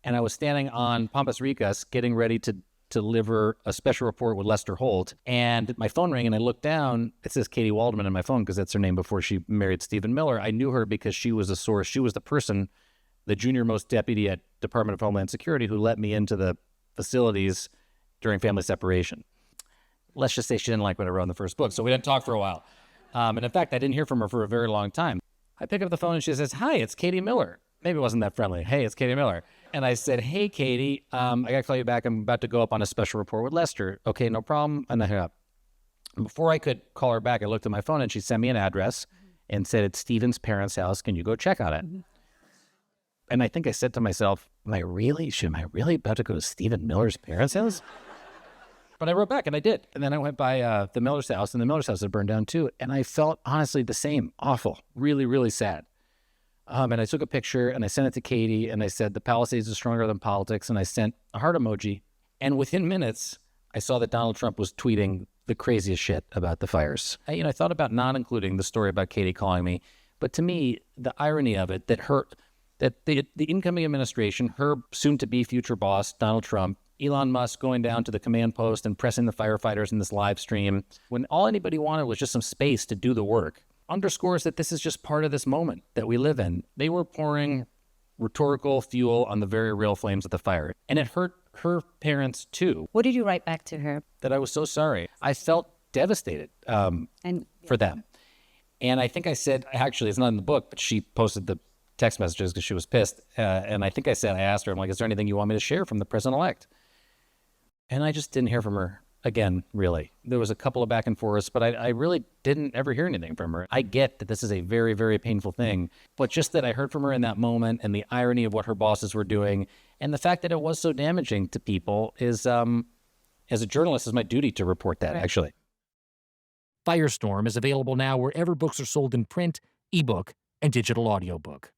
And I was standing on Pampas Ricas getting ready to deliver a special report with Lester Holt. And my phone rang and I looked down. It says Katie Waldman in my phone because that's her name before she married Stephen Miller. I knew her because she was a source. She was the person, the junior most deputy at Department of Homeland Security who let me into the facilities during family separation. Let's just say she didn't like what I wrote in the first book. So we didn't talk for a while. And in fact, I didn't hear from her for a very long time. I pick up the phone and she says, "Hi, it's Katie Miller." Maybe it wasn't that friendly. "Hey, it's Katie Miller." And I said, "Hey, Katie, I got to call you back. I'm about to go up on a special report with Lester." "Okay, no problem." And I hung up. And before I could call her back, I looked at my phone and she sent me an address and said, "It's Stephen's parents' house. Can you go check on it?" And I think I said to myself, am I really about to go to Stephen Miller's parents' house? But I wrote back and I did. And then I went by the Miller's house, and the Miller's house had burned down too. And I felt honestly the same, awful, really, really sad. And I took a picture and I sent it to Katie and I said, "The Palisades are stronger than politics." And I sent a heart emoji. And within minutes, I saw that Donald Trump was tweeting the craziest shit about the fires. I thought about not including the story about Katie calling me. But to me, the irony of it, that the incoming administration, her soon-to-be future boss, Donald Trump, Elon Musk going down to the command post and pressing the firefighters in this live stream, when all anybody wanted was just some space to do the work, underscores that this is just part of this moment that we live in. They were pouring rhetorical fuel on the very real flames of the fire. And it hurt her parents too. What did you write back to her? That I was so sorry. I felt devastated for them. And I think I said, actually, it's not in the book, but she posted the text messages because she was pissed. And I think I asked her, I'm like, "Is there anything you want me to share from the president-elect?" And I just didn't hear from her again, really. There was a couple of back and forths, but I really didn't ever hear anything from her. I get that this is a very, very painful thing, but just that I heard from her in that moment and the irony of what her bosses were doing and the fact that it was so damaging to people is, as a journalist, is my duty to report that, actually. Firestorm is available now wherever books are sold in print, ebook, and digital audiobook.